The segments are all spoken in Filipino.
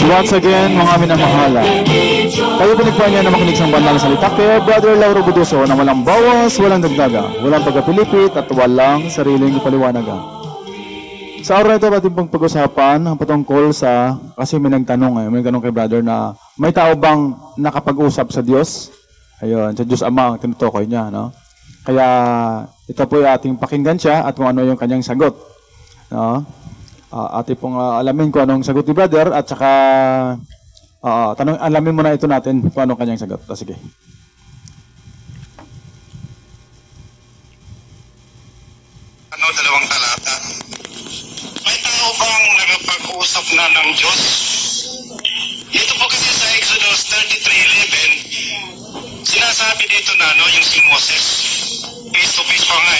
once again, mga minamahala. Tayo pinagpuan niya na makinig sa banal salita kay Brother Lauro Buduso na walang bawas, walang dagdaga, walang pagkapilipit at walang sariling paliwanaga. Sa araw na ito, ating pong pag-usapan ang patungkol sa, kasi may nagtanong kay Brother na may tao bang nakapag-usap sa Diyos? Ayun, sa Diyos Ama ang tinutukoy niya, no? Kaya ito po yung ating pakinggan siya at kung ano yung kanyang sagot, no? Ating pong alamin kung anong sagot ni Brother at saka alamin muna ito natin kung anong kanyang sagot. Sige. Dalawang talata. May tao bang nakapag-usap na ng Diyos? Ito po kasi sa Exodus 33:11, sinasabi dito na yung si Moses. Face to face pa nga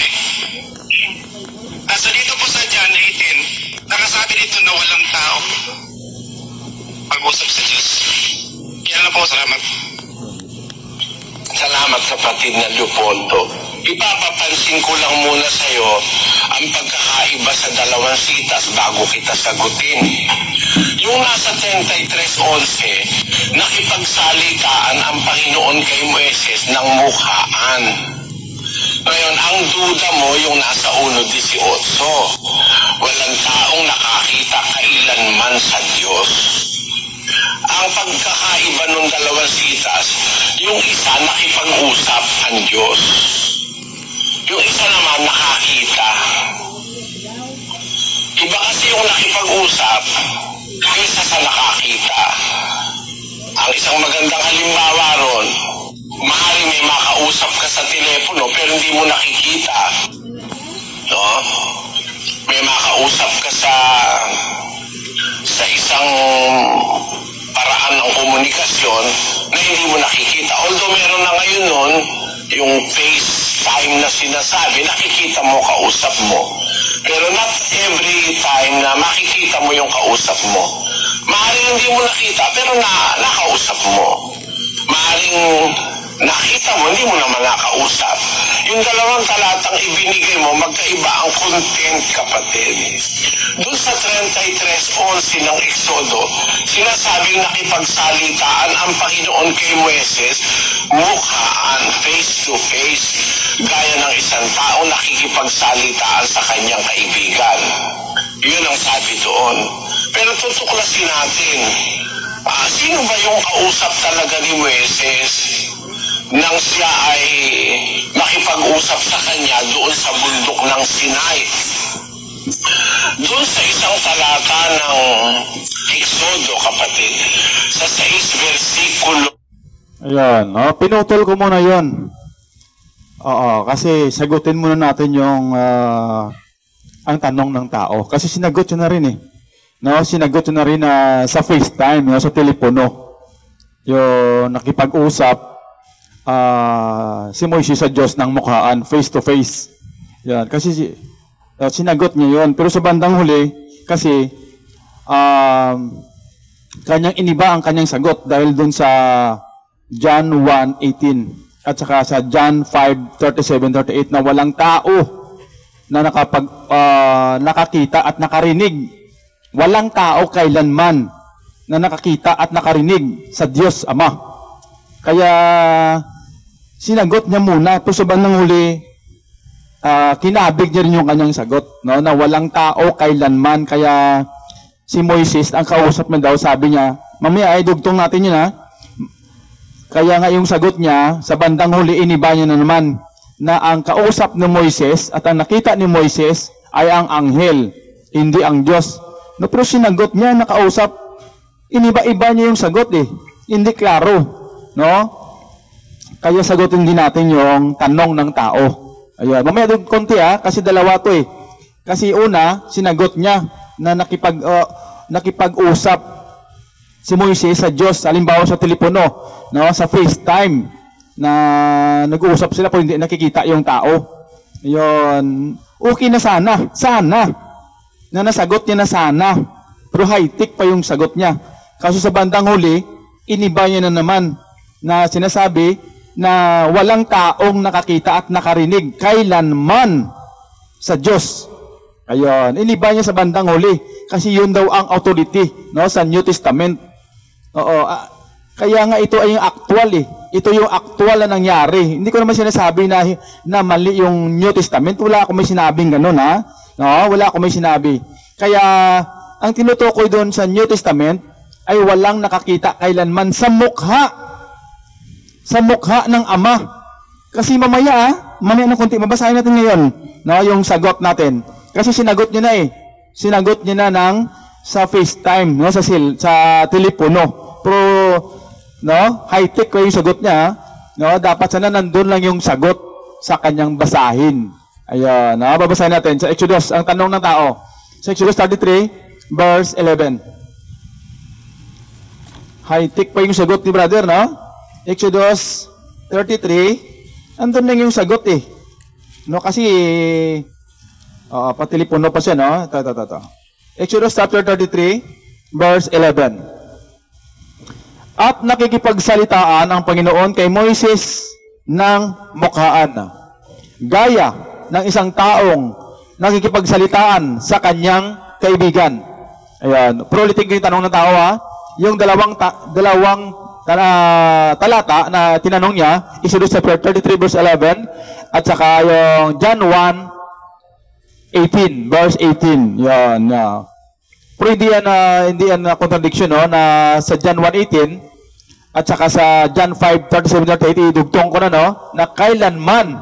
Asa dito po sa John 18, nakasabi dito na walang tao pag-usap sa Diyos. Yan lang po, salamat. Salamat sa kapatid na Leopoldo. Ipapapansin ko lang muna sa iyo ang pagkakaiba sa dalawang sitas bago kita sagutin. Yung nasa 33:11, nakipagsalitaan ang Panginoon kay Moises ng mukhaan. Ngayon, ang duda mo yung nasa 1:18. Walang taong nakakita kailanman sa Diyos. Ang pagkakaiba ng dalawang sitas, yung isa nakipag-usap ang Diyos. Yung isa naman nakakita. Iba kasi yung nakipag-usap kaysa sa nakakita. Ang isang magandang halimbawa ron, maaari may makausap ka sa telepono pero hindi mo nakikita. No? May makausap ka sa isang paraan ng komunikasyon na hindi mo nakikita. Although meron na ngayon nun, yung FaceTime na sinasabi, nakikita mo, kausap mo. Pero not every time na makikita mo yung kausap mo. Maaaring hindi mo nakita, pero nakausap mo. Maaaring nakita mo, hindi mo naman nakausap. Yung dalawang talatang ibinigay mo, magkaiba ang content, kapatid. Doon sa 33:11 ng Exodo, sinasabing nakipagsalitaan ang Panginoon kay Moises, mukhaan, face to face, gaya ng isang tao nakikipagsalitaan sa kanyang kaibigan. Yun ang sabi doon. Pero tutuklasin natin, sino ba yung kausap talaga ni Moises nang siya ay makipag-usap sa kanya doon sa bundok ng Sinai? Doon sa isang talata ng Exodo, kapatid, sa 6 versikulo. Ayan, pinutol ko muna yon. Kasi sagutin muna natin yung ang tanong ng tao. Kasi sinagot yun na rin No, sinagot yun na rin sa FaceTime, sa telepono. Yung nakipag-usap si Moises sa Diyos ng mukhaan, face to face. Yan, kasi sinagot niya yun. Pero sa bandang huli, kasi kanyang iniba ang kanyang sagot dahil dun sa John 1:18 at saka sa John 5:37-38 na walang tao na nakakita at nakarinig. Walang tao kailanman na nakakita at nakarinig sa Diyos Ama. Kaya sinagot niya muna. Pero sa bandang huli, kinabig niya rin yung kanyang sagot, no? Na walang tao kailanman. Kaya si Moises, ang kausap niya daw, sabi niya, mamaya ay dugtong natin yun Kaya nga yung sagot niya, sa bandang huli, iniba niya na naman na ang kausap ni Moises at ang nakita ni Moises ay ang anghel, hindi ang Diyos. No, pero sinagot niya, nakausap, iniba-iba niya yung sagot Hindi klaro, no? Kaya sagutin din natin yung tanong ng tao. Ayun, mamaya doon konti kasi dalawa to Kasi una, sinagot niya na nakipag-usap si Moises sa Diyos, halimbawa sa telepono, no, sa FaceTime, na nag-uusap sila pero hindi nakikita yung tao. Ayun, okay na sana na nasagot niya na sana, pero high-tech pa yung sagot niya. Kaso sa bandang huli, iniba niya na naman na sinasabi na walang taong nakakita at nakarinig kailanman sa Diyos. Ayun, iniba niya sa bandang huli kasi yun daw ang authority, no, sa New Testament. Oo. Kaya nga ito ay yung actual eh. Ito yung actual na nangyari. Hindi ko naman sinasabi na mali yung New Testament. Wala akong may sinabing ganun ha. No, wala akong may sinabi. Kaya ang tinutukoy doon sa New Testament ay walang nakakita kailanman sa mukha. Sa mukha ng Ama. Kasi mamaya ng konti, mabasahin natin ngayon, no, yung sagot natin. Kasi sinagot niya na eh. Sinagot niya na sa FaceTime, no, sa telepono. Pero no, high-tech ko yung sagot niya, no, dapat sana nandun lang yung sagot sa kanyang basahin. Ayun, no, babasahin natin sa Exodus, ang tanong ng tao. Sa Exodus 33, verse 11. High-tech pa yung sagot ni brother, no? Exodus 33, andun lang yung sagot eh. No, kasi, patilipono pa siya, no? Ito. Exodus chapter 33, verse 11. At nakikipagsalitaan ang Panginoon kay Moises ng mukhaan, gaya ng isang taong nakikipagsalitaan sa kanyang kaibigan. Ayan. Pero ulitin ko yung tanong ng tao ha. Yung dalawang talata na tinanong niya, Exodus chapter 33 verse 11 at saka yung John 1:18 verse 18. Yan. Pero hindi yan contradiction no, na sa John 1:18 at saka sa John 5:37-38 idugtong ko na no, na kailanman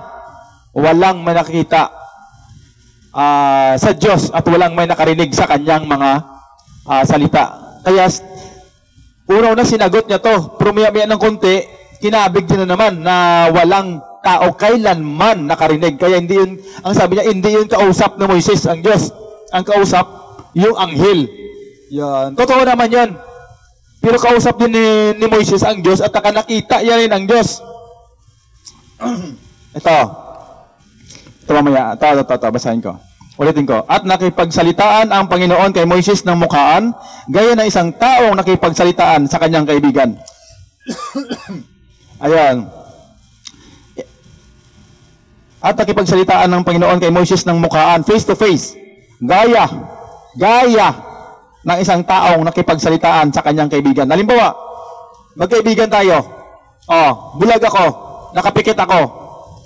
walang may nakikita sa Diyos at walang may nakarinig sa kanyang mga salita. Kaya una sinagot niya to, pero maya ng konti, kinabig din na naman na walang tao kailanman nakarinig. Kaya hindi yun, ang sabi niya, hindi yun kausap ng Moises ang Diyos. Ang kausap, yung anghel. Yan. Totoo naman yan. Pero kausap din ni Moises ang Diyos at nakita niya rin ang Diyos. Ito mamaya. Ito, basahin ko. Ulitin ko. At nakipagsalitaan ang Panginoon kay Moises ng mukhaan, gaya ng isang taong nakipagsalitaan sa kanyang kaibigan. Ayan. At nakipagsalitaan ng Panginoon kay Moises ng mukhaan, face to face. Gaya ng isang taong nakipagsalitaan sa kanyang kaibigan. Halimbawa, magkaibigan tayo. Bulag ako, nakapikit ako.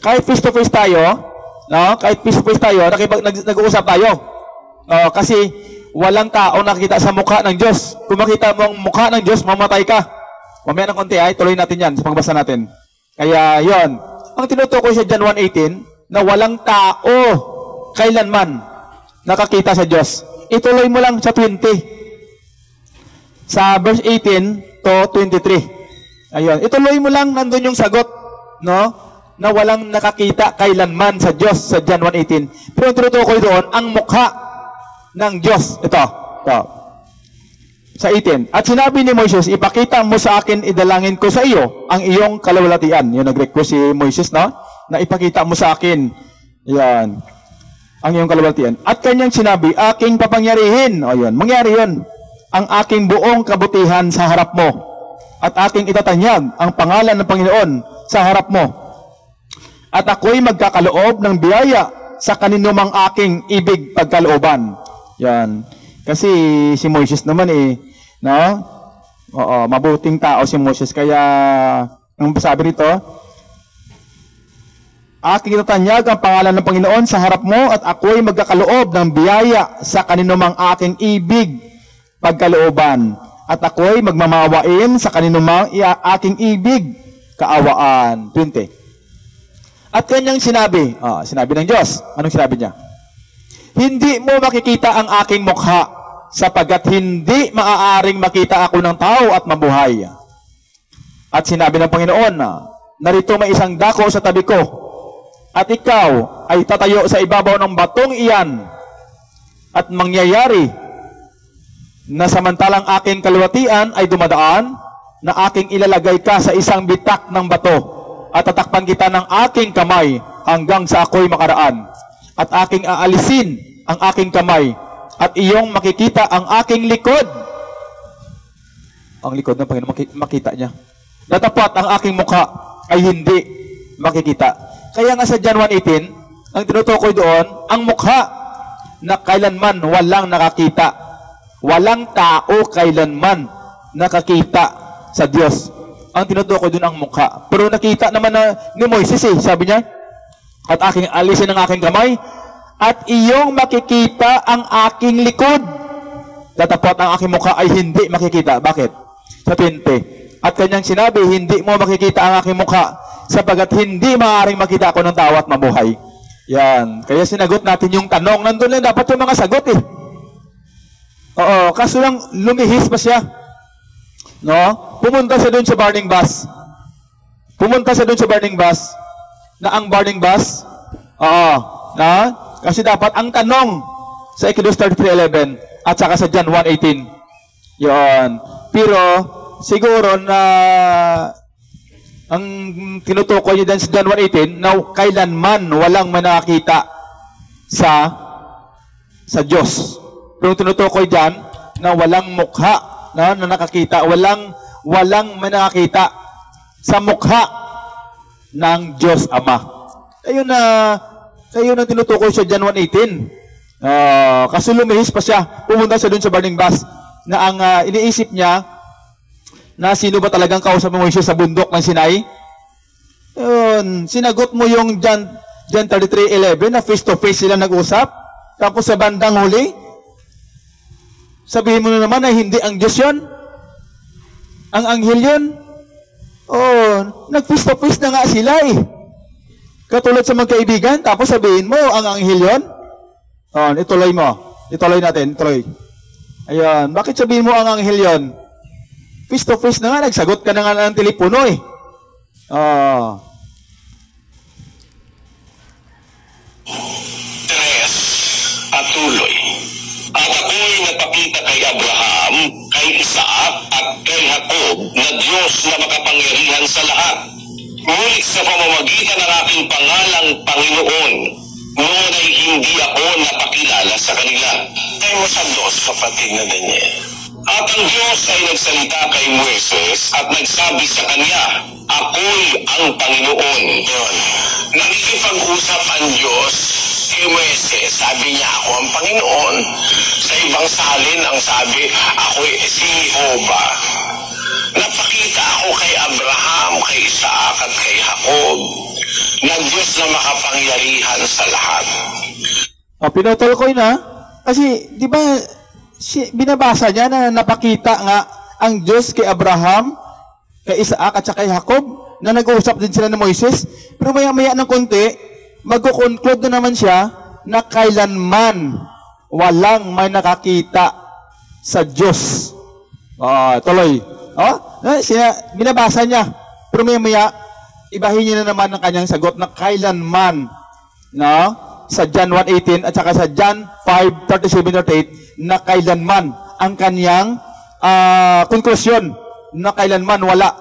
Kahit face to face tayo, no? Kahit face to face tayo, nag-uusap tayo. Kasi walang tao nakikita sa mukha ng Diyos. Kung makita mo ang mukha ng Diyos, mamatay ka. Mamaya ng konti ay tuloy natin yan sa pagbasa natin. Kaya yon. Ang tinutukoy sa John 1:18 na walang tao kailanman nakakita sa Diyos. Ituloy mo lang sa 20. Sa verse 18 to 23. Ayun. Ituloy mo lang, nandun yung sagot, no? Na walang nakakita kailanman sa Diyos sa John 1:18. Pero ang tinutukoy doon, ang mukha ng Diyos. Ito. Sa 18. At sinabi ni Moises, ipakita mo sa akin, idalangin ko sa iyo ang iyong kalawalatian. Yung nag-request si Moises, no? Na ipakita mo sa akin. Yan. Ang iyong kalawalatian. At kanyang sinabi, aking papangyarihin. O yun, mangyari yun. Ang aking buong kabutihan sa harap mo. At aking itatanyag ang pangalan ng Panginoon sa harap mo. At ako'y magkakaloob ng biyaya sa kaninumang aking ibig pagkalooban. Yan. Kasi si Moises naman no? Oo, mabuting tao si Moises. Kaya, ang sabi rito, aking itatanyag ang pangalan ng Panginoon sa harap mo at ako'y magkakaloob ng biyaya sa kaninumang aking ibig pagkalooban. At ako'y magmamawain sa kaninumang aking ibig kaawaan. 20. At kanyang sinabi, sinabi ng Diyos, anong sinabi niya? Hindi mo makikita ang aking mukha sapagkat hindi maaaring makita ako ng tao at mabuhay. At sinabi ng Panginoon, narito may isang dako sa tabi ko. At ikaw ay tatayo sa ibabaw ng batong iyan at mangyayari na samantalang aking kalwatian ay dumadaan na aking ilalagay ka sa isang bitak ng bato at tatakpan kita ng aking kamay hanggang sa ako'y makaraan at aking aalisin ang aking kamay at iyong makikita ang aking likod. Ang likod ng Panginoon makita niya. Natapat ang aking mukha ay hindi makikita. Kaya nga sa John 1:18, ang tinutukoy doon, ang mukha na kailanman walang nakakita. Walang tao kailanman nakakita sa Diyos. Ang tinutukoy doon ang mukha. Pero nakita naman na ni Moises sabi niya, at aking alisin ang aking kamay, at iyong makikita ang aking likod. Tatapot ang aking mukha ay hindi makikita. Bakit? Sa 20. At kanyang sinabi, hindi mo makikita ang aking mukha, sapagat hindi maaaring makita ako ng tao at mabuhay. Yan. Kaya sinagot natin yung tanong. Nandun lang dapat yung mga sagot eh. Oo, kaso lang lumihis pa siya. No? Pumunta siya doon sa burning bus. Pumunta siya doon sa burning bus. Na ang burning bus, na? Kasi dapat ang tanong sa Exodus 33:11 at saka sa John 1:18. Yun. Pero siguro na ang tinutukoy niya din sa John 1:18 na kailanman walang manakita sa Diyos. Pero tinutukoy diyan na walang mukha na nakakita, walang manakita sa mukha ng Diyos Ama. Ayun na tinutukoy sa John 1:18. Kasi lumihis pa siya, pumunta siya dun sa burning bus na ang iniisip niya na sino ba talagang kausap mo Moises sa bundok ng Sinai? Yun, sinagot mo yung John 33:11 na face to face sila nag-usap. Tapos sa bandang huli, sabihin mo na naman na hindi ang Diyos yun. Ang anghel yun. Nag-face to face na nga sila eh. Katulad sa magkaibigan, tapos sabihin mo, ang anghel yun? Ituloy mo. Ituloy natin, ituloy. Ayan, bakit sabihin mo ang anghel yun? Face to face na nga, nagsagot ka na nga ng telepono eh. Tres, patuloy. At ako'y nagpakita kay Abraham, kay Isaac, at kay Jacob na Diyos na makapangyarihan sa lahat. Ngunit sa pamamagitan ng aking pangalang Panginoon, noon ay hindi ako napakilala sa kanila. Tayo mo sa Diyos, kapatid na Daniel. At ang Diyos ay nagsalita kay Moises at nagsabi sa kanya, ako'y ang Panginoon. Yun. Nakikipag-usap ang Diyos kay Moises. Sabi niya, ako ang Panginoon. Sa ibang salin, ang sabi, ako'y si Jehovah. Napakita ako kay Abraham, kay Isaac, at kay Jacob, na Diyos na makapangyarihan sa lahat. Pinutol ko yun kasi di ba binabasa niya na napakita nga ang Diyos kay Abraham, kay Isaac, at kay Jacob, na nag-uusap din sila ng Moises. Pero maya-maya ng konti, mag-conclude na naman siya na kailanman walang may nakakita sa Diyos. Tuloy. Binabasa niya. Pero maya-maya, ibahin niya na naman ang kanyang sagot na kailanman, sa John 1:18 at saka sa John 5:37-38 na kailanman ang kanyang konklusyon na kailanman wala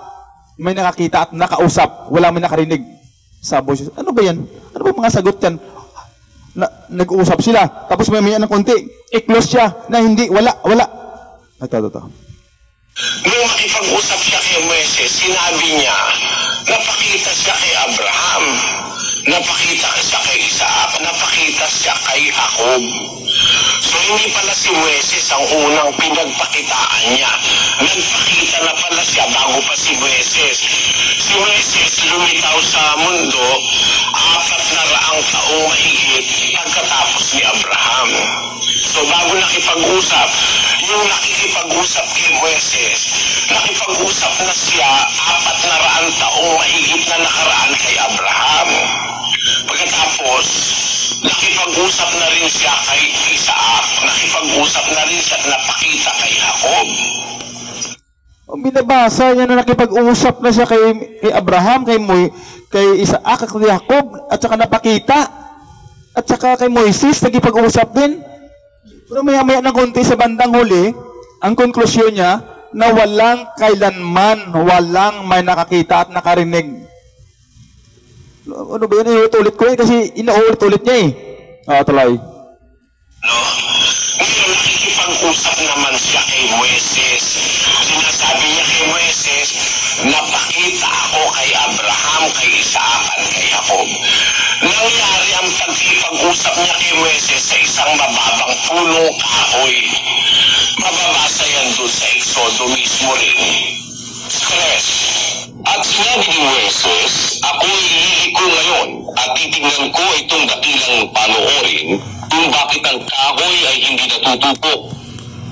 may nakakita at nakausap, wala may nakarinig sa boses. Ano ba yan? Ano ba mga sagot yan? Nag-uusap sila, tapos may ng konti, i-close siya na hindi, wala. Ito. Nung makipag-usap siya kay Moises, sinabi niya, napakita siya kay Abraham, napakita siya kay Isaac, napakita siya kay Jacob. So hindi pala si Moises ang unang pinagpakitaan niya. Nagpakita na pala siya bago pa si Moises. Si Moises lumitaw sa mundo 400 taong mahigit pagkatapos ni Abraham. So bago nakipag-usap, yung nakikipag-usap kay Moises, nakipag-usap na siya 400 taong mahigit na nakaraan kay Abraham. Pagkatapos, nakipag-usap na rin siya kay Isaac, nakipag-usap na rin siya at napakita kay Jacob. Binabasa niya na nakipag-usap na siya kay Abraham, kay Isaac, kay Jacob, at saka napakita. At saka kay Moises, nakipag-usap din. Pero maya-maya ng konti sa bandang huli, ang konklusyon niya na walang kailanman, walang may nakakita at nakarinig. Ano ba yun? Inuulit ko kasi inuulit niya tuloy. Ngayon, nakikipag-usap naman siya kay Moises. Sinasabi niya kay Moises, napakita ako kay Abraham, kay Isaac, at kay Jacob. Nangyari ang pagkipag-usap niya kay Moises sa isang mababang punong kahoy. Mababasa yan doon sa Exodo mismo rin. Stress. At sinabi ni Moises, ako'y liliko ngayon at titignan ko itong dakilang panoorin kung bakit ang kahoy ay hindi natutupok.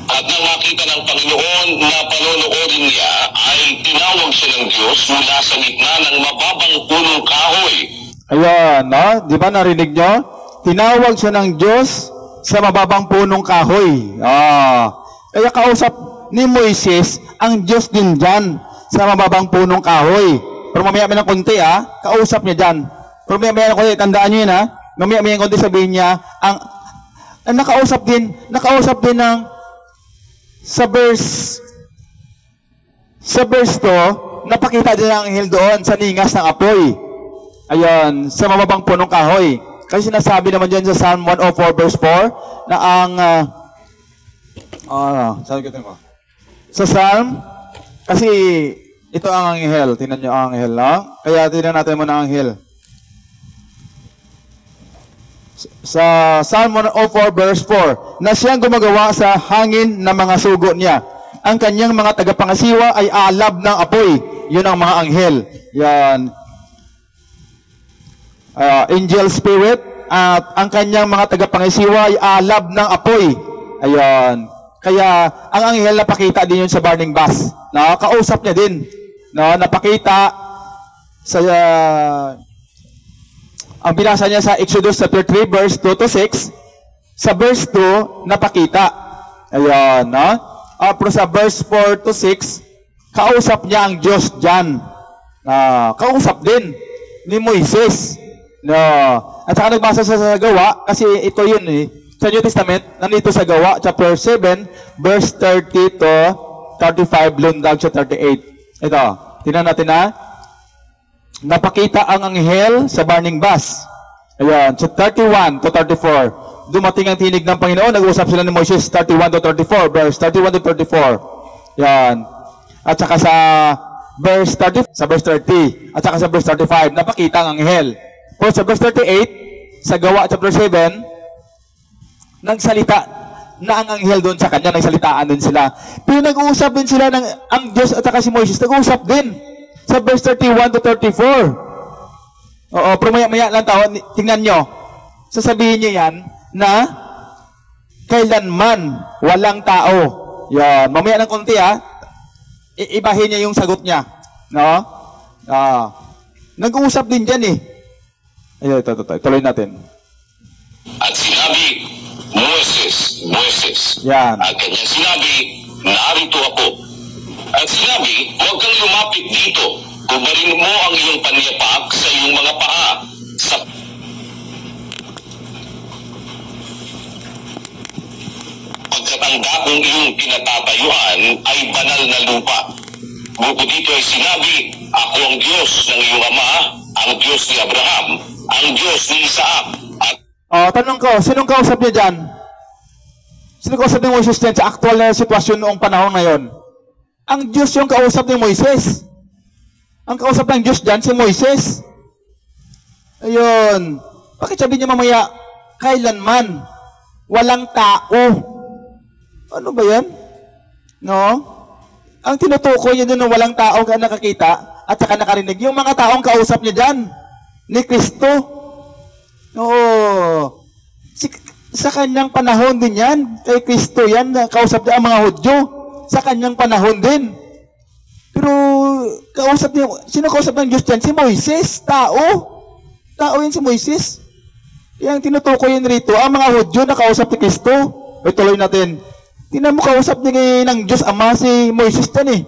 At nang makita ng Panginoon na panonoorin niya, ay tinawag siya ng Diyos mula sa gitna ng mababang punong kahoy. Ayan, no? Di ba narinig nyo? Tinawag siya ng Diyos sa mababang punong kahoy. Kaya kausap ni Moises ang Diyos din dyan sa mababang punong kahoy. Pero mamaya ng konti, kausap niya dyan. Pero mamaya ng konti, tandaan nyo yun, mamaya ng konti sabihin niya, ang nakausap din ng sa verse 2, napakita din ang anghel doon sa ningas ng apoy. Ayun, sa mababang punong kahoy. Kasi sinasabi naman dyan sa Psalm 104 verse 4 na ang saan kita mo? Sa Psalm, kasi ito ang anghel. Tingnan nyo ang anghel, no? Kaya tingnan natin muna ang anghel. Sa Psalm 104 verse 4, na siyang gumagawa sa hangin ng mga sugo niya. Ang kanyang mga tagapangasiwa ay alab ng apoy. Yun ang mga anghel. Yan. Angel spirit. At ang kanyang mga tagapangasiwa ay alab ng apoy. Ayan. Kaya ang anghel napakita din yun sa burning bus. No? Kausap niya din. No? Napakita sa ang binasa niya sa Exodus chapter 3 verse 2 to 6, sa verse 2 napakita. Ayan, no? Pero sa verse 4 to 6, kausap niya ang Diyos diyan. Kausap din ni Moises. No. At saka nagbasa sa Gawa, kasi ito yun sa New Testament, nandito sa Gawa chapter 7 verse 30 to 35, lundag sa 38. Ito, tingnan natin napakita ang anghel sa burning bus. Ayan, sa 31 to 34. Dumating ang tinig ng Panginoon, nag-uusap sila ni Moises, 31 to 34, verse 31 to 34. Ayan. At saka sa verse 30, sa verse 30, at saka sa verse 35, napakita ang anghel. Pero sa verse 38, sa Gawa chapter 7, nagsalita na ang anghel doon sa kanya, nagsalitaan din sila. Pero nag-uusap din sila ng ang Diyos at saka si Moises, nag-uusap din. Sa verse 31 to 34. Oo, pero maya lang tao, tingnan nyo. Sasabihin nyo yan na kailanman walang tao. Yan. Mamaya ng konti ibahin niya yung sagot niya. No? Nag-uusap din dyan Ayun, ito. Tuloy natin. At sinabi, Moises. Yan. At kanya sinabi, narito ako. At sinabi, huwag kang lumapit dito. Kubarin mo ang iyong panyapak sa iyong mga paa. Pagkat ang dakong iyong pinatatayuan ay banal na lupa. Bukod dito ay sinabi, ako ang Diyos ng iyong ama, ang Diyos ni Abraham, ang Diyos ni Isaac. Tanong ko, sinong kausap niya dyan? Sinong kausap ni Moises dyan sa actual na sitwasyon noong panahon ngayon? Ang Diyos yung kausap ni Moises. Ang kausap ng Diyos dyan, si Moises. Ayun. Bakit sabi niya mamaya, kailanman, walang tao. Ano ba yan? No? Ang tinutukoy niya doon na walang tao ka nakakita at saka nakarinig. Yung mga taong kausap niya dyan, ni Kristo. Oo. Sa kanyang panahon din yan, kay Kristo yan, kausap niya ang mga Hudyo. Sa kanyang panahon din. Pero, kausap niya, sino kausap ng Diyos dyan? Si Moises, tao. Tao yan si Moises. Yang tinutukoy yun rito, ang mga Hudyo na kausap ni Kristo. Tuloy natin. Tingnan mo kausap ng Diyos Ama si Moises dyan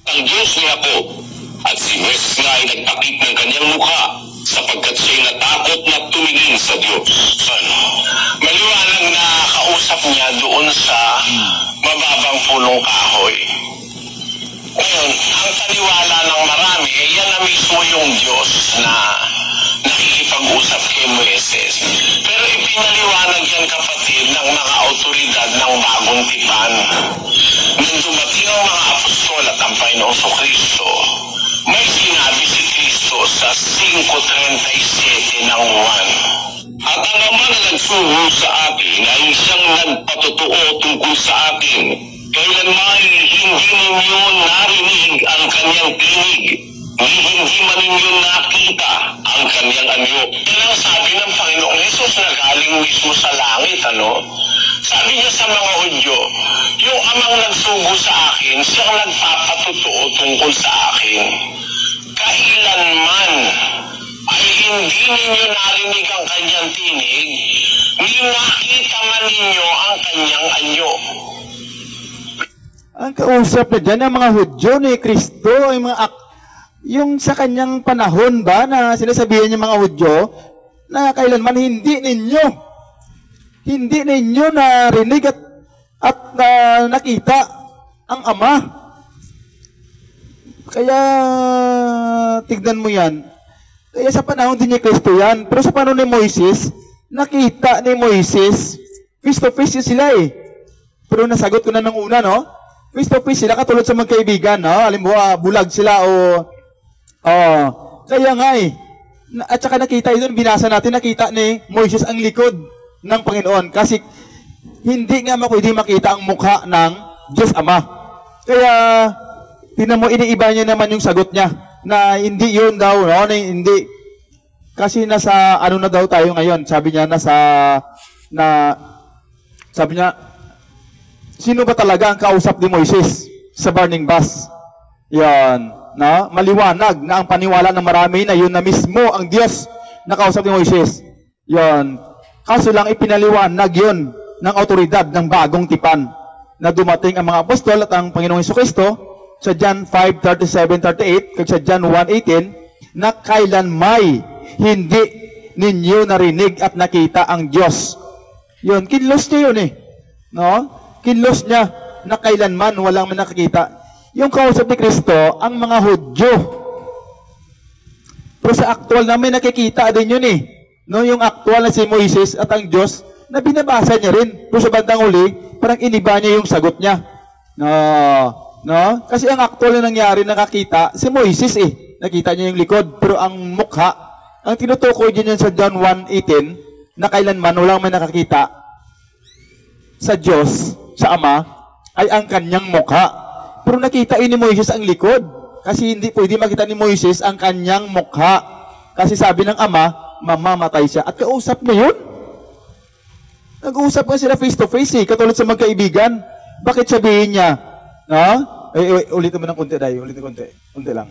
Ang Diyos ni ako, at si Moises nga ay nagtakip ng kanyang mukha, sapagkat siya'y natakot na tumingin sa Diyos. Maliwanag na kausap niya doon sa mababang punong kahoy. Ngayon, ang taniwala ng marami, yan na mismo yung Diyos na nakikipag-usap kay Moises. Pero ipinaliwanag yan, kapatid, ng mga autoridad ng bagong tipan. Nung dumating ang mga apostol at ang Panginoong Kristo, may sinabi si Kristo sa 5:37 ng Juan. At ang Ama na nagsugo sa akin ay siyang nagpatotoo nagpapatotoo tungkol sa akin. Kailanman hindi ninyo narinig ang kanyang tinig, ni hindi man ninyo nakita ang kanyang anyo. Yan ang sabi ng Panginoong Hesus na galing mismo sa langit, ano? Sabi niya sa mga Hudyo, yung amang nagsugo sa akin, siyang nagpapatotoo tungkol sa akin. Kailanman ay hindi ninyo narinig ang kanyang tinig, ni nakita man ninyo ang kanyang anyo. Ang kausap na dyan, ang mga Hudyo ni Kristo, yung sa kanyang panahon ba na sinasabihan niya mga Hudyo na kailanman hindi ninyo narinig at nakita ang Ama. Kaya tignan mo yan. Kaya sa panahon din ni Kristo yan. Pero sa panahon ni Moises, nakita ni Moises, face to face sila eh. Pero nasagot ko na ng una, no? Face to face sila katulad sa magkaibigan, no? Halimbawa, bulag sila kaya nga eh. At saka nakita yun, binasa natin, nakita ni Moises ang likod ng Panginoon. Kasi hindi nga pwede makita ang mukha ng Diyos Ama. Kaya, tinan mo, iniiba niya naman yung sagot niya. Na hindi yun daw, no? Na hindi. Kasi nasa, ano na daw tayo ngayon? Sabi niya, sabi niya, sino ba talaga ang kausap ni Moises sa burning bush? Yan. Na maliwanag na ang paniwala ng marami na yun na mismo ang Diyos na kausap ni Moises. Yan. Kaso lang ipinaliwanag yun ng autoridad ng bagong tipan na dumating ang mga apostol at ang Panginoong Jesucristo sa John 5:37-38 kag sa John 1:18 na kailan may hindi ninyo narinig at nakita ang Diyos. Yun, kinlos niya yun eh. No? Kinlos niya na kailanman walang man nakakita. Yung kausap ni Kristo, ang mga Hudyo. Pero sa aktual na may nakikita din yun eh. No, yung aktual na si Moises at ang Diyos, na binabasa niya rin. Pero sa bandang uli, parang iniba niya yung sagot niya. No? Kasi ang aktual na nangyari, nakakita, si Moises eh. Nakita niya yung likod. Pero ang mukha, ang tinutukoy din yan sa John 1:18, na kailanman walang may nakakita sa Diyos, sa Ama, ay ang kanyang mukha. Pero nakita ni Moises ang likod. Kasi hindi pwede makita ni Moises ang kanyang mukha. Kasi sabi ng Ama, mamamatay siya. At kausap niya yun. Nag-uusap nga sila face to face eh. Katulad sa magkaibigan. Bakit sabihin niya? No? Ulitin mo ng konti, Day. Ulitin konti. Konti lang.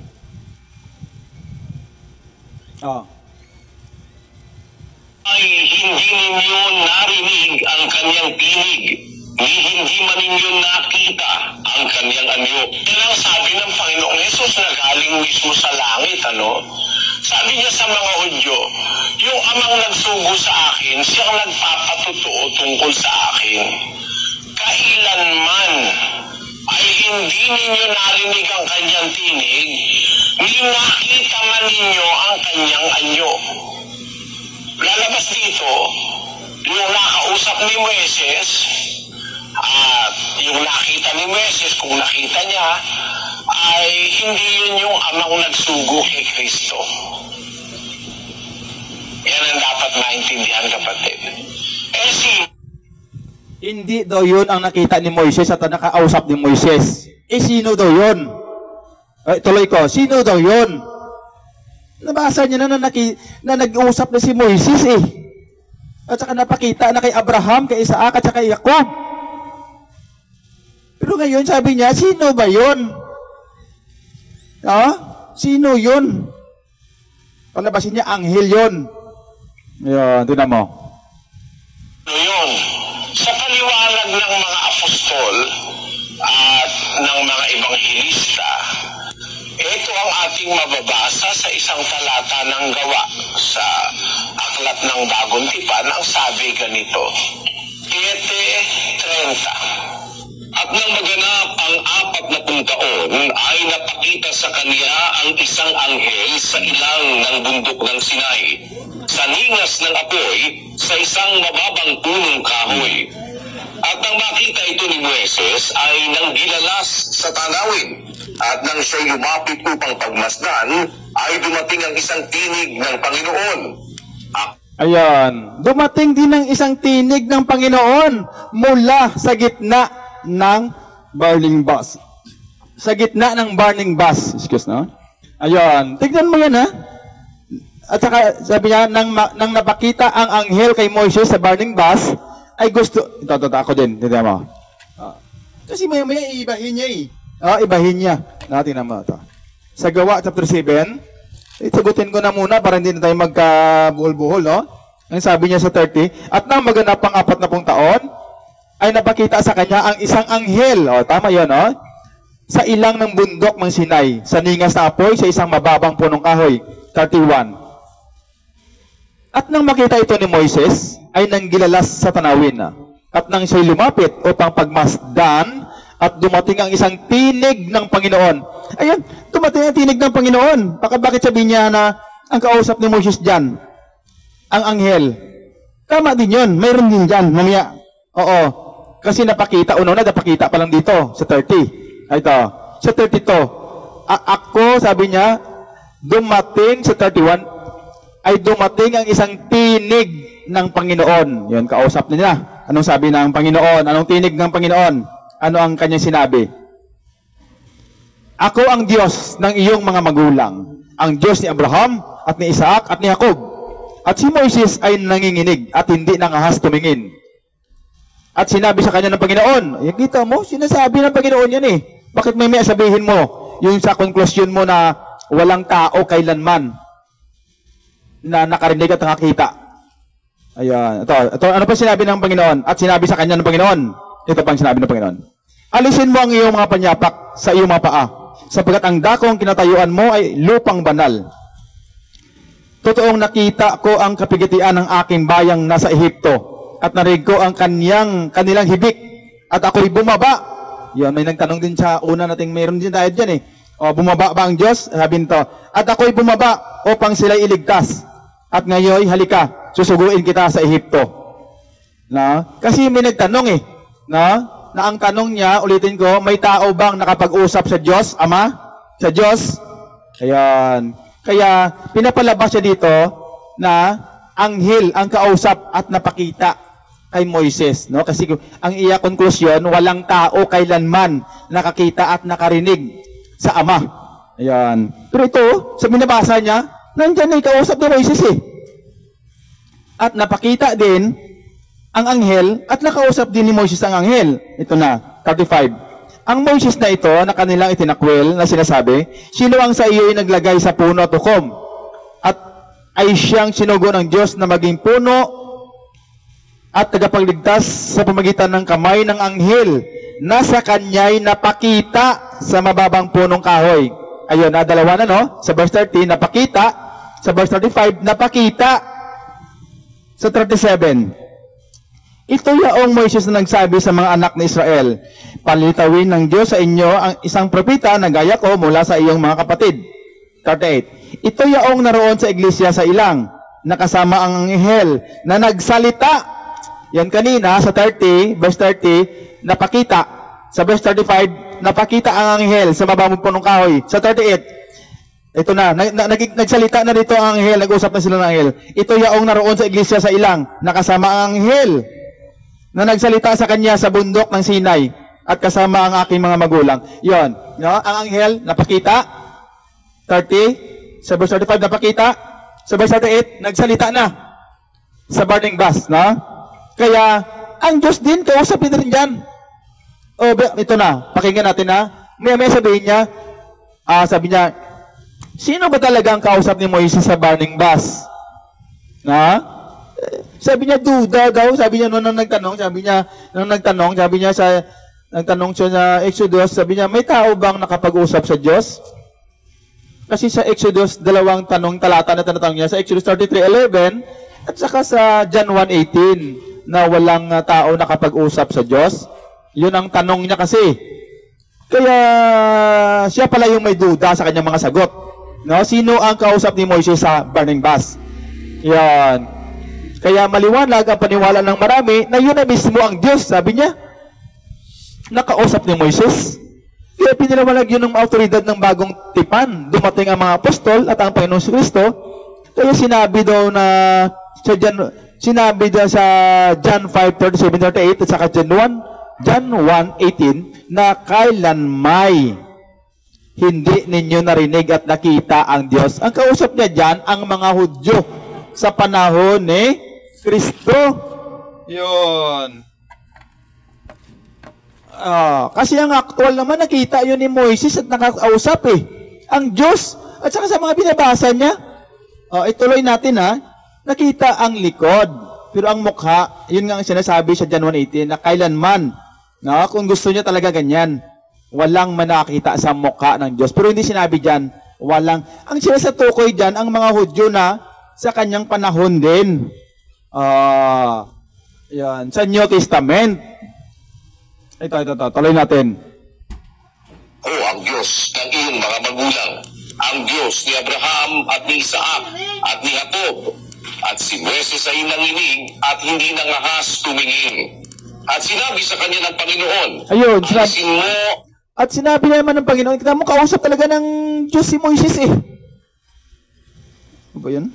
Ay hindi ninyo narinig ang kanyang tinig, ni hindi man ninyo nakita ang kanyang anyo. Yan ang sabi ng Panginoong Hesus na galing mismo sa langit, ano? Sabi niya sa mga Hudyo, yung amang nagsugo sa akin, siyang nagpapatotoo tungkol sa akin. Kailanman ay hindi ninyo narinig ang kanyang tinig, ni nakita man ninyo ang kanyang anyo. Lalabas dito, yung nakausap ni Moises, at yung nakita ni Moises, kung nakita niya, ay hindi yun yung amang nagsugo kay Kristo. Yan ang dapat maintindihan, kapatid. Hindi daw yun ang nakita ni Moises at nakausap ni Moises. Sino daw yun? Tuloy ko, sino daw yun? Nabasa niya na nag-uusap na si Moises eh. At saka napakita na kay Abraham, kay Isaac, at saka kay Jacob. Pero ngayon sabi niya, sino ba yun? Sino yun? Palabasin niya, anghel yun. Yan, tinan mo. Yun, sa paliwanag ng mga apostol at ng mga ebanghelista, ito ang ating mababasa sa isang talata ng Gawa sa Aklat ng Bagong Tipan. Ang sabi ganito, 7:30. At nang maganap ang 40 taon, ay napakita sa kanya ang isang anghel sa ilang ng bundok ng Sinai, sa ningas ng apoy, sa isang mababang punong kahoy. At nang makita ito ni Moises, ay nang gilalas sa tanawin. At nang siya'y lumapit upang pagmasdan, ay dumating ang isang tinig ng Panginoon. Ayan. Dumating din ng isang tinig ng Panginoon mula sa gitna ng burning bush. Sa gitna ng burning bush. Excuse no? Ayan. Tignan mo yan ha. At saka sabi niya, nang napakita ang anghel kay Moises sa burning bush, ay gusto, ito, ako din. Tignan mo. Kasi maya ibahin niya eh. Ibahin niya. Tingnan mo ito. Sa Gawa chapter 7, sagutin ko na muna para hindi na tayo magkabuhol-buhol, no? Ang sabi niya sa 30, at nang maganap pang 40 taon, ay napakita sa kanya ang isang anghel. Tama yun, no? Sa ilang ng bundok ng Sinai, sa ningas na apoy, sa isang mababang punong kahoy. 31. At nang makita ito ni Moises, ay nanggilalas sa tanawin. At nang siya'y lumapit upang pagmasdan, at dumating ang isang tinig ng Panginoon. Ayan, dumating ang tinig ng Panginoon. Bakit sabihin niya na ang kausap ni Moses dyan, ang anghel? Tama din yun. Mayroon din dyan. Mamaya. Oo. Kasi napakita. Napakita pa lang dito sa 30. Ito. Sa 32. Ako, sabi niya, dumating sa 31, ay dumating ang isang tinig ng Panginoon. Yun, kausap niya. Anong sabi ng Panginoon? Anong tinig ng Panginoon? Ano ang kanyang sinabi? Ako ang Diyos ng iyong mga magulang, ang Diyos ni Abraham at ni Isaac at ni Jacob. At si Moises ay nanginginig at hindi nangahas tumingin. At sinabi sa kanya ng Panginoon, kita mo, sinasabi ng Panginoon yan eh. Bakit may sabihin mo? Yung sa conclusion mo na walang tao kailanman na nakarinig at nakakita. Ayan. Ito, ano pa sinabi ng Panginoon? At sinabi sa kanya ng Panginoon, ito pang sinabi ng Panginoon, alisin mo ang iyong mga panyapak sa iyong mga paa, sapagkat ang dakong kinatayuan mo ay lupang banal. Totoong nakita ko ang kapigatian ng aking bayang nasa Ehipto, at narinig ko ang kanilang hibik, at ako'y bumaba. Yan, may nagtanong din sa una nating mayroon din tayo dyan eh. Bumaba ba ang Diyos? Sabi nito, at ako'y bumaba upang sila'y iligtas. At ngayon, halika, susuguin kita sa Ehipto. Kasi may nagtanong eh. Na ang tanong niya, ulitin ko, may tao bang nakapag-usap sa Diyos, Ama? Sa Diyos? Ayan. Kaya, pinapalabas siya dito na anghel ang kausap at napakita kay Moises. No? Kasi ang iya konklusyon, walang tao kailanman nakakita at nakarinig sa Ama. Ayan. Pero ito, sa binabasa niya, nandiyan ay kausap ni Moises eh. At napakita din ang anghel, at nakausap din ni Moses ang anghel. Ito na, 35. Ang Moses na ito, na kanilang itinakwil, na sinasabi, sino ang sa iyo ay naglagay sa puno at ukom? At ay siyang sinugo ng Diyos na maging puno at tagapagligtas sa pamagitan ng kamay ng anghel na sa kanya'y napakita sa mababang punong kahoy. Ayun, dalawa na no? Sa verse 30, napakita. Sa verse 35, napakita. Sa 37, ito yaong Moises na nagsabi sa mga anak ni Israel, palilitawin ng Diyos sa inyo ang isang propeta na gaya ko mula sa iyong mga kapatid. 38. Ito yaong naroon sa iglesia sa ilang, nakasama ang anghel na nagsalita. Yan kanina sa 30, verse 30, napakita. Sa verse 35, napakita ang anghel sa mababang punong kahoy. Sa 38, ito na, nagsalita na dito ang anghel, nag-usap na sila ng anghel. Ito yaong naroon sa iglesia sa ilang, nakasama ang anghel na nagsalita sa kanya sa bundok ng Sinai at kasama ang aking mga magulang. Yon, no? Ang anghel napakita. 30, sa verse 35 napakita. Sa verse 38 nagsalita na sa burning bush, no? Kaya ang Diyos din kausap din rin diyan. Ito na, pakinggan natin na. May sabihin niya, sabi niya, sino ba talaga ang kausap ni Moises sa burning bush? Sabi niya, duda daw. Sabi niya, nung nagtanong siya sa Exodus, sabi niya, may tao bang nakapag-usap sa Diyos? Kasi sa Exodus, dalawang talata na tinatanong niya, sa Exodus 33:11, at saka sa John 1:18, na walang tao nakapag-usap sa Diyos. Yun ang tanong niya kasi. Kaya, siya pala yung may duda sa kanyang mga sagot. No? Sino ang kausap ni Moises sa burning bush? Yan. Kaya maliwanag ang paniwala ng marami na yun na mismo ang Diyos, sabi niya. Nakausap ni Moises. Kaya piniliwanag yun ng autoridad ng bagong tipan. Dumating ang mga apostol at ang Panginoong Kristo. Kaya sinabi daw na sinabi dyan sa John 5:37-38 at saka John 1:18 na kailanmay hindi ninyo narinig at nakita ang Diyos. Ang kausap niya dyan, ang mga Hudyo sa panahon ni Kristo. Yun. Kasi ang actual naman, nakita yun ni Moises at nakakausap ang Diyos. At saka sa mga binabasa niya, ituloy natin nakita ang likod. Pero ang mukha, yun nga ang sinasabi sa John 1:18 na kailanman, kung gusto niya talaga ganyan, walang manakita sa mukha ng Diyos. Pero hindi sinabi dyan, walang. Ang sinasatukoy dyan, ang mga Hudyo na sa kanyang panahon din. Yan. Sa New Testament. Ito. Tuloy natin. Ang Diyos ng iyong mga magulang, ang Diyos ni Abraham at ni Isaac at ni Jacob, at si Moises ay nanginig at hindi nangahas tumingin. At sinabi sa kanya ng Panginoon, ayun, alisin mo. At sinabi naman ng Panginoon, kita mo, kausap talaga ng Diyos si Moises Ano ba yun?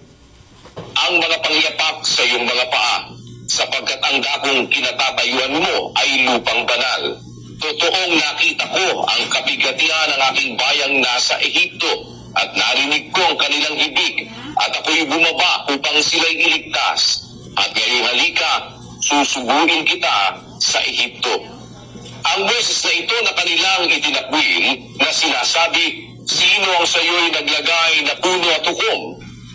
Ang mga pangyapak sa iyong mga paa, sapagkat ang dakong kinatatayuan mo ay lupang banal. Totoong nakita ko ang kabigatian ng aking bayang nasa Ehipto, at narinig ko ang kanilang hibig, at ako'y bumaba upang sila'y iligtas. At ngayon halika, susuguin kita sa Ehipto. Ang beses na ito na kanilang itinakwil na sinasabi, sino ang sayo'y naglagay na puno at hukom,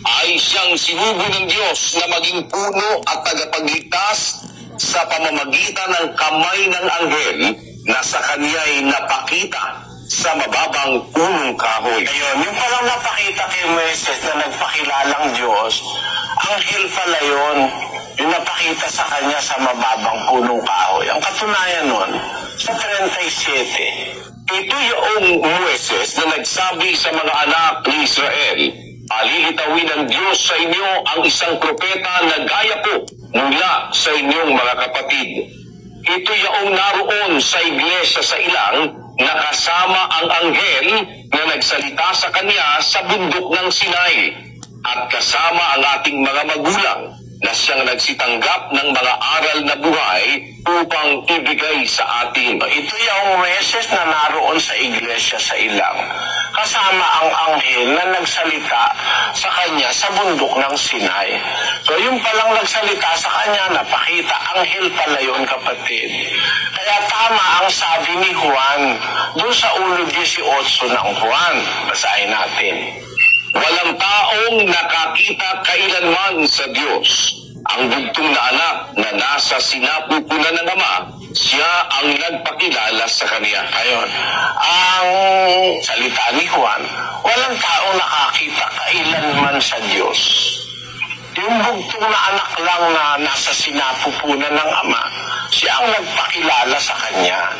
ay siyang sinugo ng Diyos na maging puno at tagapagligtas sa pamamagitan ng kamay ng anghel na sa kanya'y napakita sa mababang punong kahoy. Ayun, yung palang napakita kay Moises na nagpakilalang Diyos, anghel pala yun, yung napakita sa kanya sa mababang punong kahoy. Ang katunayan nun, sa 37, ito yung Moises na nagsabi sa mga anak ni Israel, alilitawin ng Diyos sa inyo ang isang propeta na gaya ko mula sa inyong mga kapatid. Ito yung naroon sa iglesia sa ilang na kasama ang anghel na nagsalita sa kanya sa bundok ng Sinai, at kasama ang ating mga magulang na siyang nagsitanggap ng mga aral na buhay upang ibigay sa atin. Ito yung Moises na naroon sa iglesia sa ilang, kasama ang anghel na nagsalita sa kanya sa bundok ng Sinai. So yung palang nagsalita sa kanya, napakita, anghel pala yun, kapatid. Kaya tama ang sabi ni Juan doon sa 1:18 ng Juan. Basahin natin. Walang taong nakakita kailanman sa Diyos. Ang bugtong na anak na nasa sinapupunan ng Ama, siya ang nagpakilala sa Kanya. Ayun. Ang salita ni Juan, walang taong nakakita kailanman sa Diyos. Yung bugtong na anak lang na nasa sinapupunan ng Ama, siya ang nagpakilala sa Kanya.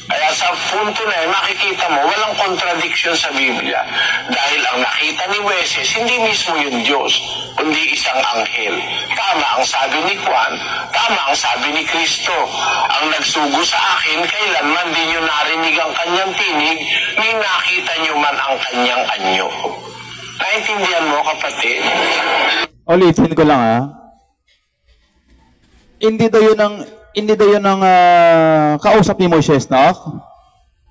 Kaya sa punto na yun, makikita mo, walang contradiction sa Biblia. Dahil ang nakita ni Moises, hindi mismo yung Diyos, kundi isang anghel. Tama ang sabi ni Juan, tama ang sabi ni Kristo. Ang nagsugo sa akin, kailanman din nyo narinig ang kanyang tinig, ni nakita nyo man ang kanyang anyo. Naintindihan mo, kapatid? Ulitin ko lang Hindi daw yun ang kausap ni Moises, no?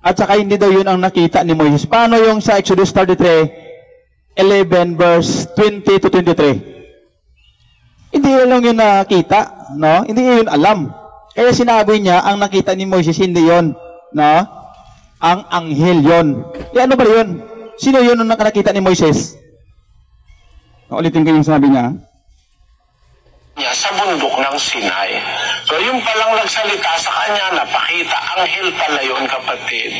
At saka hindi daw yun ang nakita ni Moises. Paano yung sa Exodus 33:11 verse 20-23? Hindi lang yun nakita, no? Hindi yun alam. Kaya sinabi niya, ang nakita ni Moises, hindi yun, no? Ang anghel yun. Ano ba yun? Sino yun ang nakita ni Moises? Ulitin ko yung sabi niya. Sa bundok ng Sinai. So yung palang nagsalita sa kanya, napakita, anghel pala yun, kapatid.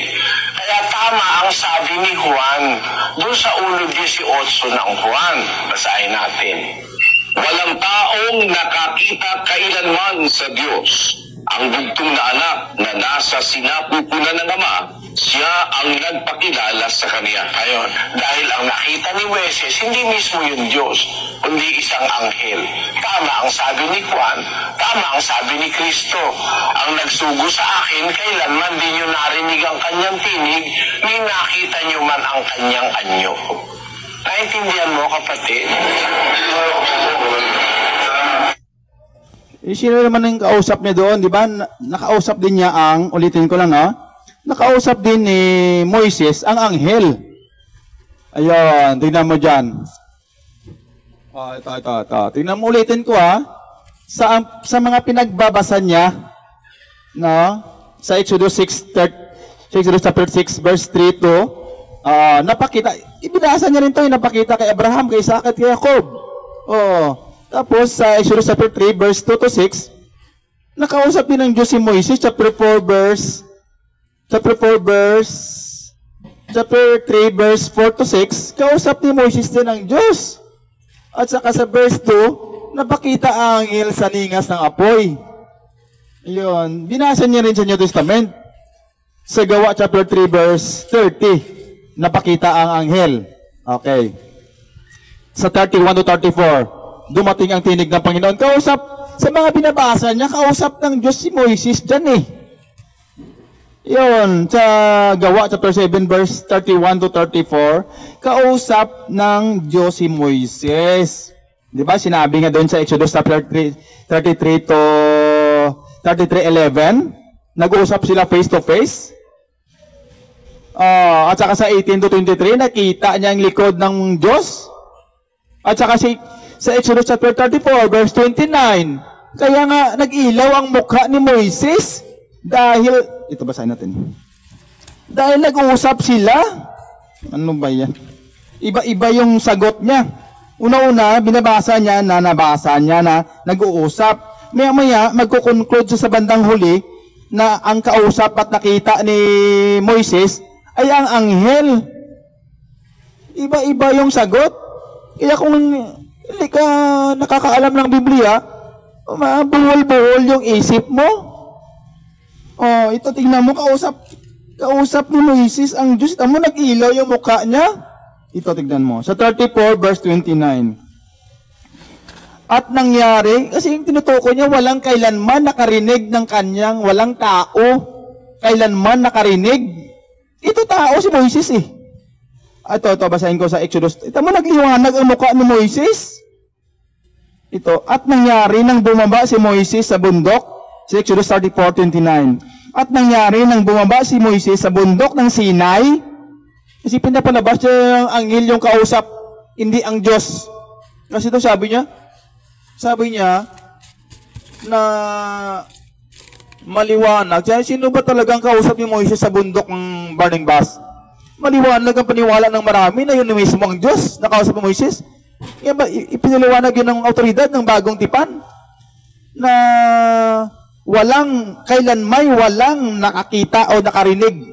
Kaya tama ang sabi ni Juan doon sa 1:18 ng Juan. Basahin natin. Walang taong nakakita kailanman sa Diyos. Ang bugtong na anak na nasa sinapupunan ng Ama, siya ang nagpakilala sa Kanya. Ayun. Dahil ang nakita ni Moises, hindi mismo yung Diyos, kundi isang anghel. Tama ang sabi ni Juan, tama ang sabi ni Kristo. Ang nagsugo sa akin, kailanman din nyo narinig ang kanyang tinig, ni nakita nyo man ang kanyang anyo. Naintindihan mo, kapatid? Sino naman yung kausap niya doon, di ba? Nakausap din niya ulitin ko lang nakausap din ni Moises ang anghel. Ayun, tingnan mo dyan. Ito. Tingnan mo ulitin ko sa mga pinagbabasa niya, sa Exodus 6 verse 3 to, napakita, ibinasa niya rin ito, napakita kay Abraham, kay Isaac at kay Jacob. Tapos sa Exodus 3 verse 2 to 6, nakausap din ng Diyos si Moises, chapter 3 verse 4 to 6, kausap ni Moises din ng Diyos. At saka sa verse 2, napakita ang anghel sa ningas ng apoy. Yun, binasa niya rin sa New Testament. Sa Gawa chapter 3 verse 30, napakita ang anghel. Okay. Sa 31 to 34, dumating ang tinig ng Panginoon. Kausap, sa mga binabasa niya, kausap ng Diyos si Moises dyan Yun, sa Gawa chapter 7 verse 31 to 34, kausap ng Diyos si Moises. Di ba? Sinabi nga doon sa Exodus chapter 33 to 33:11, nag-uusap sila face to face. At saka sa 18 to 23, nakita niya ang likod ng Diyos. At saka sa Exodus chapter 34 verse 29, kaya nga nag-ilaw ang mukha ni Moises dahil ito basahin natin. Dahil nag-uusap sila. Ano ba yan? Iba-iba yung sagot niya. Una-una, binabasa niya na nabasa niya na nag-uusap. Maya-maya, magkukonclude siya sa bandang huli na ang kausap at nakita ni Moises ay ang anghel. Iba-iba yung sagot. Kaya kung hindi ka nakakaalam ng Biblia, mabuhol-buhol yung isip mo. Ito tingnan mo, kausap ni Moises ang Diyos. Ito mo, nag-ilaw yung mukha niya. Ito tignan mo. Sa 34 verse 29. At nangyari, kasi yung tinutukoy niya, walang kailanman nakarinig ng kanyang, walang tao, kailanman nakarinig. Ito tao si Moises Ito, basahin ko sa Exodus. Ito mo, nagliwanag ang mukha ni Moises. Ito, at nangyari nang bumaba si Moises sa bundok, sa Exodus 34:29. At nangyari nang bumaba si Moises sa bundok ng Sinai, kasi pinapalabas niya ang anghel yung kausap, hindi ang Diyos. Kasi ito sabi niya na maliwanag. Sino ba talagang kausap ni Moises sa bundok ng burning bush? Maliwanag ang paniwala ng marami na yun mismo ang Diyos na kausap ni Moises. Ipinaliwanag yun ng autoridad ng bagong tipan na walang nakakita o nakarinig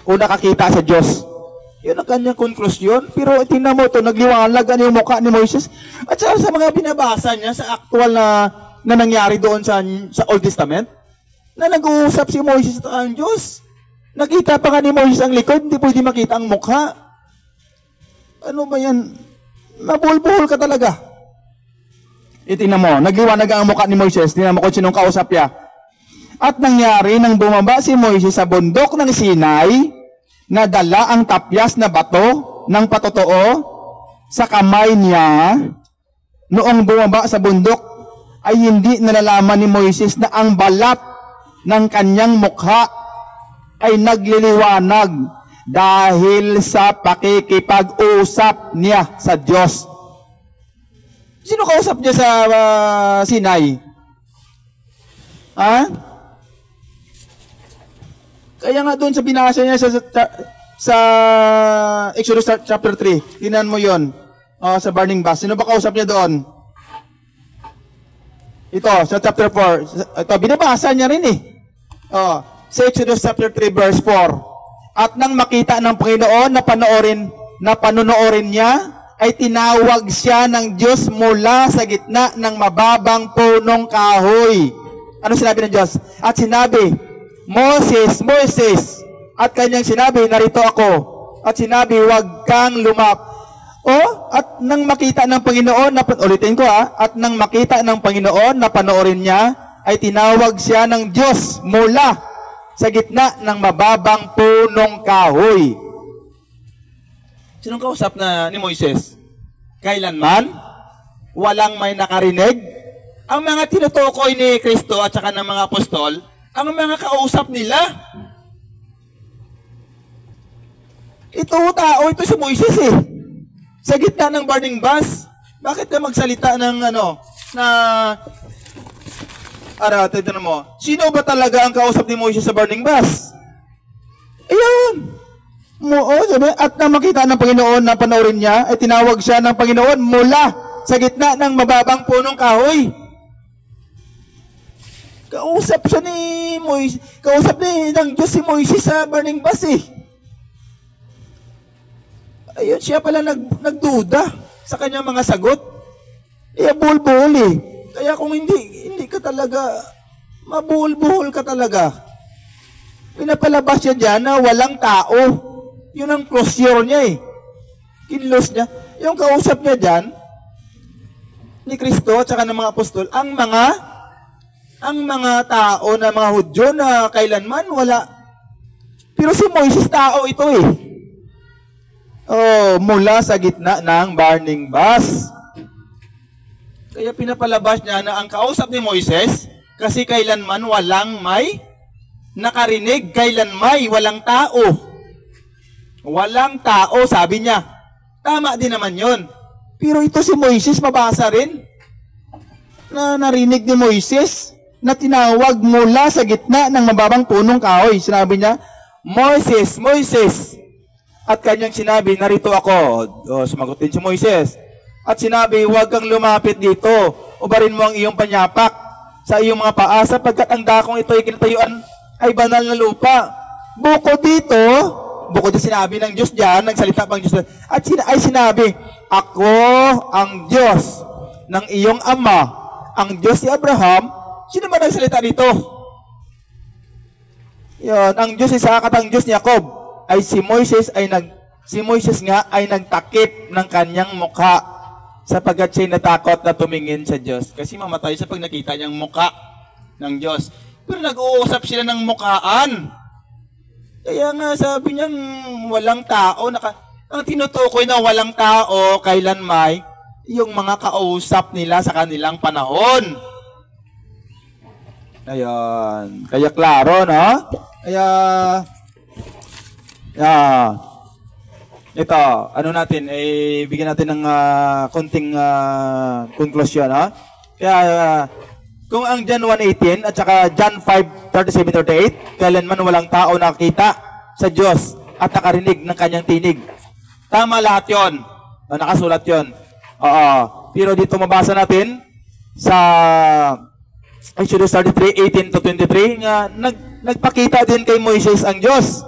o nakakita sa Diyos. Yun ang kanyang konklusyon. Pero tingnan mo ito, nagliwanag yung mukha ni Moises. At sa mga binabasa niya sa aktual na nangyari doon sa Old Testament, na nag-uusap si Moises at ang Diyos. Nakita pa nga ni Moises ang likod, hindi pwede makita ang mukha. Ano ba yan? Nabulbuhol ka talaga. Tingnan mo, nagliwanag ang mukha ni Moises. Tingnan mo kung sinong kausap niya. At nangyari nang bumaba si Moises sa bundok ng Sinai, na dala ang tapyas na bato ng patotoo sa kamay niya. Noong bumaba sa bundok, ay hindi nalalaman ni Moises na ang balat ng kanyang mukha ay nagliliwanag dahil sa pakikipag-usap niya sa Diyos. Sino kausap niya sa Sinai? Kaya nga doon sa binasa niya sa Exodus chapter 3, tingnan mo yon, sa burning bush. Sino ba kausap niya doon? Ito, sa chapter 4. Ito, binabasa niya rin sa Exodus chapter 3 verse 4. At nang makita ng Panginoon na panonoorin niya, ay tinawag siya ng Diyos mula sa gitna ng mababang punong kahoy. Ano sinabi ng Diyos? At sinabi, Moses, Moses. At kanyang sinabi, narito ako. At sinabi, huwag kang at nang makita ng Panginoon, ulitin ko at nang makita ng Panginoon na panoorin niya, ay tinawag siya ng Diyos mula sa gitna ng mababang punong kahoy. Sinong kausap ni Moises? Kailanman? walang may nakarinig. Ang mga tinutukoy ni Kristo at saka ng mga apostol, ang mga kausap nila. Ito tao, ito si Moises eh. Sa gitna ng burning bush, bakit ka magsalita ng tignan mo, sino ba talaga ang kausap ni Moises sa burning bush? Ayun. Sabi, at na makita ng Panginoon na panoorin niya, ay tinawag siya ng Panginoon mula sa gitna ng mababang punong kahoy. Kausap siya ni Moises, ng Diyos si Moises sa burning bush eh. Ayun, siya pala nagduda sa kanyang mga sagot. Buhol-buhol eh. Kaya kung hindi ka talaga, mabuhol-buhol ka talaga. Pinapalabas siya dyan na walang tao. Yun ang closure niya eh. Kinlos niya. Yung kausap niya dyan, ni Kristo at saka ng mga apostol, ang mga tao na mga Hudyo na kailanman wala. Pero si Moises tao ito eh. Mula sa gitna ng burning bush. Kaya pinapalabas niya na ang kausap ni Moises, kasi kailanman walang may nakarinig, kailanman walang tao. Walang tao, sabi niya. Tama din naman yun. Pero ito si Moises, mabasa rin na narinig ni Moises na tinawag mula sa gitna ng mababang punong kahoy. Sinabi niya, Moises, Moises. At kanyang sinabi, narito ako. Sumagot din si Moises. At sinabi, huwag kang lumapit dito. Ubarin mo ang iyong panyapak sa iyong mga paa, sapagkat ang dakong ito ay kinatayuan ay banal na lupa. Bukod din sinabi ng Diyos diyan, nagsalita pang Diyos. At ay sinabi, ako ang Diyos ng iyong ama, ang Diyos ni Abraham. Sino ba nagsalita dito? Yan, ang Diyos ni Isaac at ang Diyos ni Jacob. Ay si Moises nga ay nagtakip ng kanyang mukha sapagkat siya'y natakot na tumingin sa Diyos. Kasi mamatay siya pag nakita niyang mukha ng Diyos. Pero nag-uusap sila ng mukhaan. Kaya nga sabi niya, walang tao. Ang tinutukoy na walang tao, kailanman, yung mga kausap nila sa kanilang panahon. Ayan. Kaya klaro, no? Kaya, ito, bigyan natin ng konting conclusion, no? Kaya, kung ang John 1:18 at saka John 5:37-38, kailanman walang tao nakakita sa Diyos at nakarinig ng kanyang tinig. Tama lahat yun. Nakasulat yun. Pero dito mabasa natin sa Exodus 33:18-23 nga nagpakita din kay Moises ang Diyos.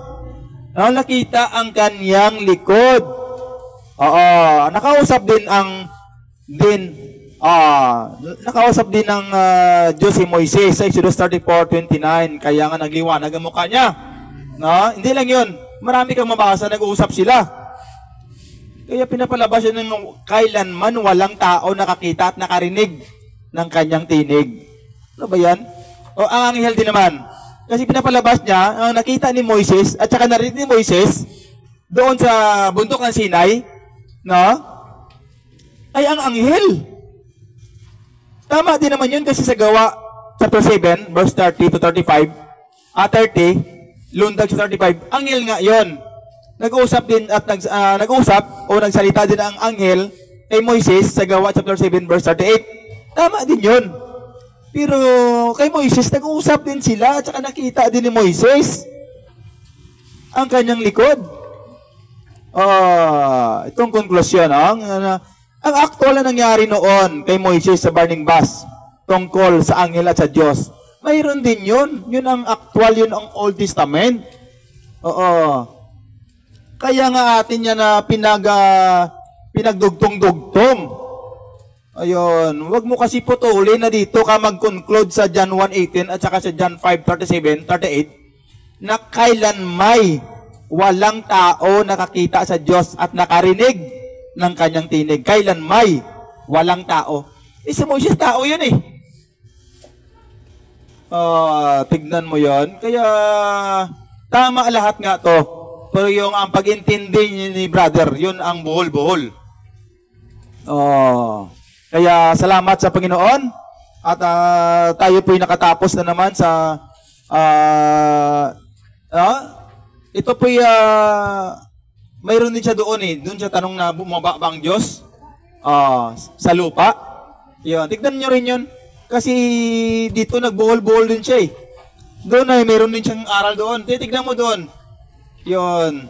Nakita ang kanyang likod. Nakausap din ng Diyos si Moises sa Exodus 34:29. Kaya nga nagliwanag ang mukha niya. No? Hindi lang yun. Marami kang mabasa, nag-uusap sila. Kaya pinapalabas yun ng kailanman walang tao nakakita at nakarinig ng kanyang tinig. Ano ba yan? Ang anghel din naman. Kasi pinapalabas niya, ang nakita ni Moises at saka narinig ni Moises doon sa bundok ng Sinai, no? Ay ang anghel. Tama din naman yun kasi sa Gawa chapter 7, verse 30-35, 30, lundag sa 35, anghel nga yun. Nag-uusap din at nagsalita din ang anghel kay Moises sa Gawa chapter 7, verse 38. Tama din yun. Pero kay Moises, nag-uusap din sila at saka nakita din ni Moises ang kanyang likod. Itong konklusyon, ang actual na nangyari noon kay Moises sa burning bush tungkol sa anghel at sa Diyos, mayroon din yun. Yun ang actual, yun ang Old Testament. Kaya nga atin yan na pinagdugtong-dugtong. Ayun, wag mo kasi putulin na dito ka mag-conclude sa John 1:18 at saka sa John 5:37-38 na kailanmay walang tao nakakita sa Diyos at nakarinig ng kanyang tinig. Kailanmay walang tao. Si Moises tao yun eh. Tignan mo yon. Kaya tama lahat nga to. Pero yung ang pag-intindi ni brother, yun ang buhol-buhol. Kaya salamat sa Panginoon at tayo po'y nakatapos na naman sa ito po'y mayroon din siya doon doon siya tanong na bumaba ba ang Diyos sa lupa. Yun, tignan nyo rin yun. Kasi dito nagbuhol-buhol din siya Doon ay mayroon din siyang aral doon. Titignan mo doon. Yun.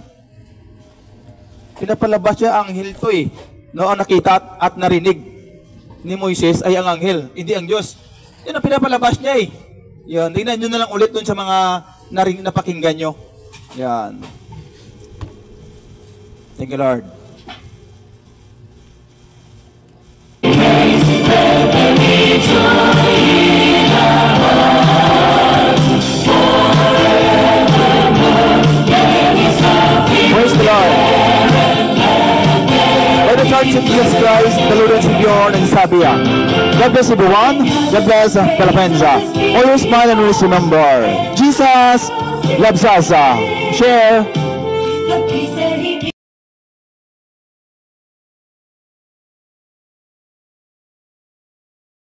Pinapalabas siya ang anghel to No, ang nakita at narinig ni Moises ay ang anghel, hindi ang Diyos. Yun ang pinapalabas niya Yan, tingnan nyo na lang ulit dun sa mga napakinggan nyo. Yan. Thank you, Lord. Praise the Lord. Let the church of Jesus Christ, the Lord and Savior, and Sabia. God bless everyone. God bless Palapenza. Always smile and always remember, Jesus loves us. Share.